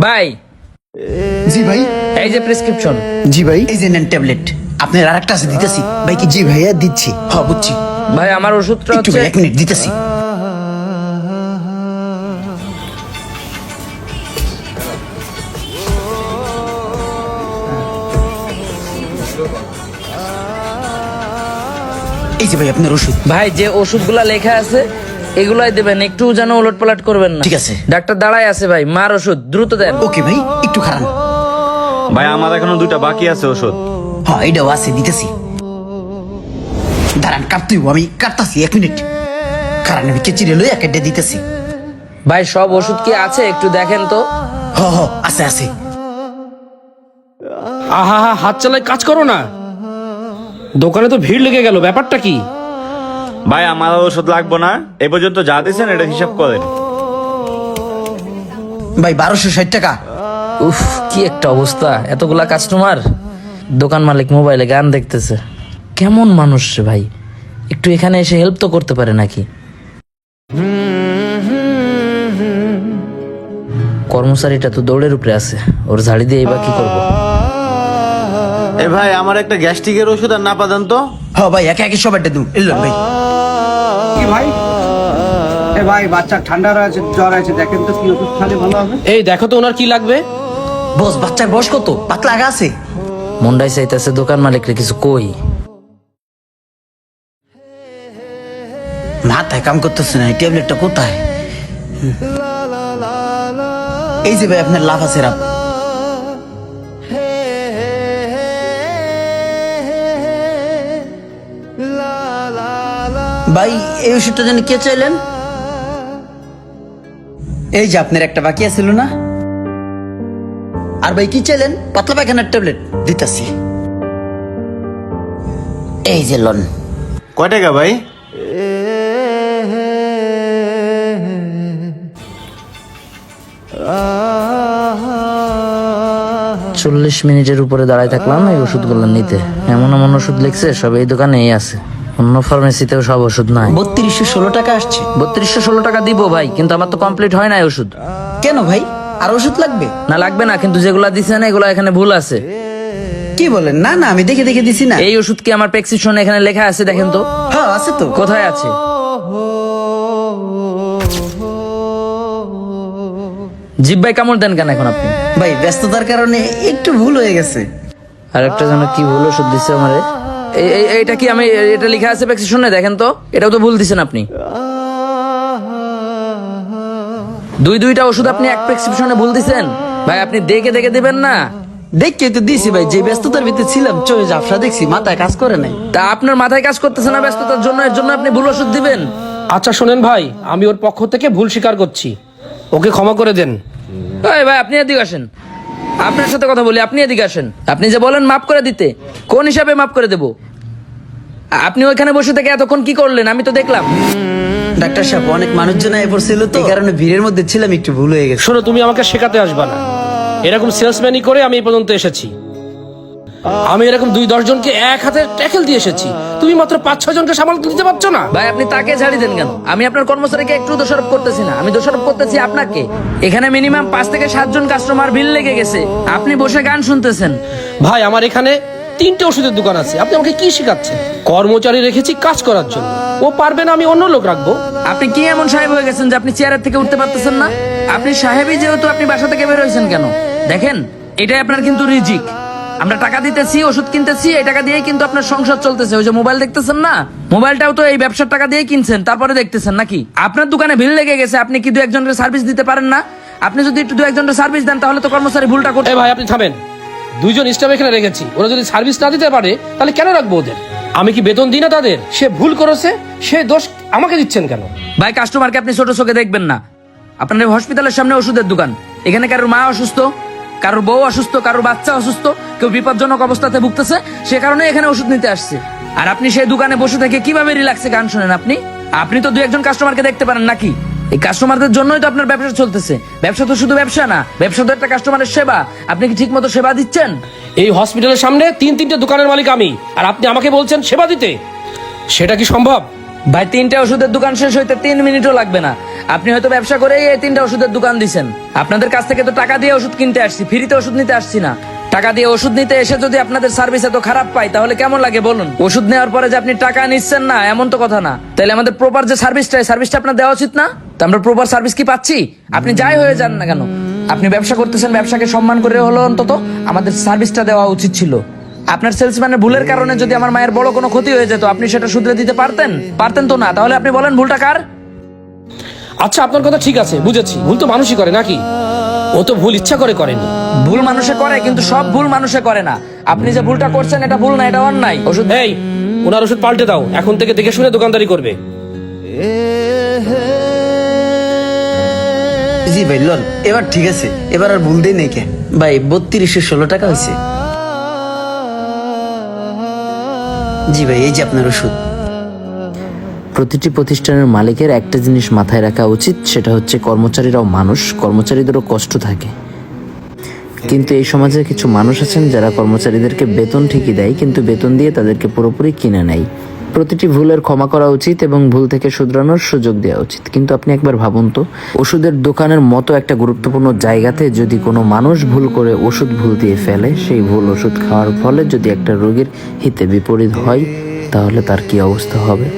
ভাই। জি ভাই। এই যে প্রেসক্রিপশন। জি ভাই। এই যে নেন ট্যাবলেট, আপনার আরেকটা আছে দিতেছি ভাই। কি? জি ভাইয়া দিচ্ছি। হ্যাঁ বুঝছি ভাই আমার ওষুধটা একটু হচ্ছে। ভাই, 1 মিনিট দিতেছি। এই যে ভাই আপনার ওষুধ। ভাই যে ওষুধগুলা লেখা আছে এগুলাই দেবেন, একটু যেন উলটপালট করবেন না। ঠিক আছে। ডাক্তার দাঁড়ায় আছে ভাই, মার ওষুধ দ্রুত দেন। ওকে ভাই, একটু খারাপ। ভাই আমার এখনো 2টা বাকি আছে ওষুধ। হ্যাঁ এটাও আছে, দিতেছি। দাঁড়ান, কাটতেই আমি কাটতাছি, 1 মিনিট কারণ আমি কেচিরে লই একটা দিতেছি। ভাই সব ওষুধ কি আছে একটু দেখেন তো। হ হ আছে আছে। আহা হা, হাত চালায় কাজ করো না। দোকানে তো ভিড় লেগে গেল, ব্যাপারটা কি? ভাই আমার আর ওষুধ লাগবো না, এই পর্যন্ত যা দিয়েছেন এটা হিসাব করেন। ভাই 1260 টাকা। উফ কি একটা অবস্থা, এতগুলা কাস্টমার। দোকান মালিক মোবাইলে গান দেখতেছে। কেমন মানুষ রে ভাই, একটু এখানে এসে হেল্প তো করতে পারে নাকি। কর্মচারীটা তো দৌড়ের উপরে আছে, ওর ঝাড়ি দিয়ে এবার কি করবো। এ ভাই আমার একটা গ্যাস্ট্রিকের ওষুধ আর না পাদান তো। হ্যাঁ ভাই, একে একে সবারটা দিন। এলো ভাই। কি ভাই? এ ভাই বাচ্চা ঠান্ডা আছে, জ্বর আছে, দেখেন তো কি ওষুধ খালে ভালো হবে। এই দেখো তো ওনার কি লাগবে। বস, বাচ্চার বয়স কত? পাতলা আগা আছে। মন্ডাই চাইতেছে দোকান মালিকরে কিছু কই। মাথায় কাম করতেছে না, এই ট্যাবলেটটা কোথায়? এই যে ভাই আপনার লাফা সিরাপ। ভাই এই ওষুধটা জানি কে চাইলেন? এই যে আপনার একটা বাকি আছিল না। আর ভাই কি চাইলেন? পাতলা পায়খানার ট্যাবলেট দিতাছি। এই যে লন। কয় টাকা ভাই? চল্লিশ মিনিটের উপরে দাঁড়ায় থাকলাম এই ওষুধগুলো নিতে। এমন এমন ওষুধ লিখছে সব এই দোকানেই আছে, অন্য ফার্মেসিতেও সব ওষুধ নাই। 3216 টাকা আসছে। 3216 টাকা দিব ভাই, কিন্তু আমার তো কমপ্লিট হয় না এই ওষুধ। কেন ভাই, আর ওষুধ লাগবে? না লাগবে না, কিন্তু যেগুলা দিছেন এগুলো এখানে ভুল আছে। কি বলেন? না না, আমি দেখে দেখে দিছি না। এই ওষুধ কি আমার প্রেসক্রিপশনে এখানে লেখা আছে? দেখেন তো। হ্যাঁ আছে তো। কোথায় আছে? জিভ ভাই কামড় দেন কেন এখন আপনি? ভাই ব্যস্ততার কারণে একটু ভুল হয়ে গেছে। আর একটা যেন কি ভুল ওষুধ দিছে আমারে। এইটা কি আমি, এটা লেখা আছে প্রেসক্রিপশনে, দেখেন তো। এটাও তো ভুল দিছেন আপনি। দুইটা ওষুধ আপনি এক প্রেসক্রিপশনে ভুল দিছেন। ভাই আপনি দেখে দেখে দিবেন না। দেখকে তো দিছি ভাই, যে ব্যস্ততার ভিতরে ছিলাম চোখে ঝাপসা দেখছি, মাথায় কাজ করে নাই। তা আপনার মাথায় কাজ করতেছে না ব্যস্ততার জন্য, এর জন্য আপনি ভুল ওষুধ দিবেন। আচ্ছা শোনেন ভাই, আমি ওর পক্ষ থেকে ভুল স্বীকার করছি, ওকে ক্ষমা করে দেন। এই ভাই আপনি এদিকে আসেন, আপনার সাথে কথা বলি। আপনি এদিকে আসেন। আপনি যে বলেন মাফ করে দিতে, কোন হিসাবে মাফ করে দেব? আপনি ওইখানে বসে থেকে এতক্ষণ কি করলেন আমি তো দেখলাম। ডাক্তার সাহেব, অনেক মানুষজন এ পড়ছিল তো, এই কারণে ভিড়ের মধ্যে ছিলাম, একটু ভুল হয়ে গেছে। শোনো, তুমি আমাকে শেখাতে আসবা না। এরকম সেলসম্যানই করে আমি এই পর্যন্ত এসেছি। আমি এরকম 2-10 জনকে এক হাতে ট্যাকেল দিয়ে এসেছি, তুমি মাত্র 5-6 জনকে সামাল দিতে পারছো না। ভাই আপনি তাকে ঝাড়ি দেন কেন? আমি আপনার কর্মচারীকে একটু দোষারোপ করতেছি না, আমি দোষারোপ করতেছি আপনাকে। এখানে মিনিমাম 5 থেকে 7 জন কাস্টমার ভিড় লেগে গেছে, আপনি বসে গান শুনতেছেন। ভাই আমার এখানে 3টে ওষুধের দোকান আছে, আপনি আমাকে কি শেখাচ্ছেন? কর্মচারী রেখেছি কাজ করার জন্য, ও পারবে না, আমি অন্য লোক রাখবো। আপনি কি এমন সাহেব হয়ে গেছেন যে আপনি চেয়ারের থেকে উঠতে পারতেছেন না? আপনি সাহেবই যেহেতু, আপনি বাসা থেকে বের হয়েছেন কেন? দেখেন এটাই আপনার কিন্তু রিজিক। আমরা টাকা দিতেছি, ওষুধ কিনতেছি, এই টাকা দিয়েই কিন্তু আপনার সংসার চলতেছে। ওই যে মোবাইল দেখতেছেন না, মোবাইলটাও তো এই ব্যবসার টাকা দিয়েই কিনছেন, তারপরে দেখতেছেন নাকি? আপনার দোকানে ভিড় লেগে গেছে, আপনি কি 2-1 জনের সার্ভিস দিতে পারেন না? আপনি যদি একটু 2-1 জনের সার্ভিস দেন তাহলে তো কর্মচারী ভুলটা করতে। ভাই আপনি থামেন, 2 জন স্টাফ এখানে রেখেছি, ওরা যদি সার্ভিস না দিতে পারে তাহলে কেন রাখবো ওদের? আমি কি বেতন দিই না তাদের? সে ভুল করেছে, সে দোষ আমাকে দিচ্ছেন কেন? ভাই কাস্টমারকে আপনি ছোট চোখে দেখবেন না। আপনার হসপিটালের সামনে ওষুধের দোকান, এখানে কারোর মা অসুস্থ, কারোর বউ অসুস্থ, কারোর বাচ্চা অসুস্থ, কেউ বিপজ্জনক অবস্থাতে ভুগতেছে, সে কারণে এখানে ওষুধ নিতে আসছে। আর আপনি সেই দোকানে বসে থেকে কিভাবে রিল্যাক্সে গান শোনেন? আপনি তো 2-1 জন কাস্টমারকে দেখতে পারেন নাকি? এই কাস্টমারদের জন্যই তো আপনার ব্যবসা চলতেছে। ব্যবসা তো শুধু ব্যবসা না, ব্যবসা তো একটা কাস্টমারের সেবা। আপনি কি ঠিক মতো সেবা দিচ্ছেন? এই হসপিটালের সামনে 3-3টে দোকানের মালিক আমি, আর আপনি আমাকে বলছেন সেবা দিতে? সেটা কি সম্ভব? ভাই 3টে ওষুধের দোকান শেষ হইতে 3 মিনিটও লাগবে না। আপনি হয়তো ব্যবসা করেই এই 3টা ওষুধের দোকান দিছেন। আপনাদের কাছ থেকে তো টাকা দিয়ে ওষুধ কিনতে আসছি, ফ্রিতে ওষুধ নিতে আসছি না। টাকা দিয়ে ওষুধ নিতে এসে যদি আপনাদের সার্ভিস এত খারাপ পাই তাহলে কেমন লাগে বলুন? ওষুধ নেওয়ার পরে যে আপনি টাকা নিচ্ছেন না এমন তো কথা না। তাহলে আমাদের প্রপার যে সার্ভিসটা আপনার দেওয়া উচিত না? তো আমরা প্রপার সার্ভিস কি পাচ্ছি? আপনি যাই হয়ে যান না কেন, আপনি ব্যবসা করতেছেন, ব্যবসাকে সম্মান করে হলো অন্তত আমাদের সার্ভিসটা দেওয়া উচিত ছিল। আপনার সেলসম্যানের ভুলের কারণে যদি আমার মায়ের বড় কোনো ক্ষতি হয়ে যেত, আপনি সেটা শুধরে দিতে পারতেন তো না? তাহলে আপনি বলেন ভুলটা কার? আচ্ছা, আপনার কথা ঠিক আছে, বুঝেছি। ভুল তো মানুষই করে নাকি? ও তো ভুল ইচ্ছা করে করেনি। ভুল মানুষে করে, কিন্তু সব ভুল মানুষে করে না। আপনি যে ভুলটা করছেন এটা ভুল না, এটা অন্যায়। ওষুধ এই, ওনার ওষুধ পাল্টে দাও। এখন থেকে দেখে শুনে দোকানদারি করবে। জি ভাই লোন এবার ঠিক আছে, এবার আর ভুল দেই নেই কে ভাই। 3216 টাকা হয়েছে। জি ভাই, এই যে আপনার ওষুধ। প্রতিটি প্রতিষ্ঠানের মালিকের একটা জিনিস মাথায় রাখা উচিত, সেটা হচ্ছে কর্মচারীরাও মানুষ, কর্মচারীদেরও কষ্ট থাকে। কিন্তু এই সমাজে কিছু মানুষ আছেন যারা কর্মচারীদেরকে বেতন ঠিকই দেয়, কিন্তু বেতন দিয়ে তাদেরকে পুরোপুরি কিনে নেয়। প্রতিটি ভুলের ক্ষমা করা উচিত এবং ভুল থেকে শুধরানোর সুযোগ দেওয়া উচিত। কিন্তু আপনি একবার ভাবুন তো, ওষুধের দোকানের মতো একটা গুরুত্বপূর্ণ জায়গাতে যদি কোনো মানুষ ভুল করে ওষুধ ভুল দিয়ে ফেলে, সেই ভুল ওষুধ খাওয়ার ফলে যদি একটা রোগীর হিতে বিপরীত হয়, তাহলে তার কি অবস্থা হবে?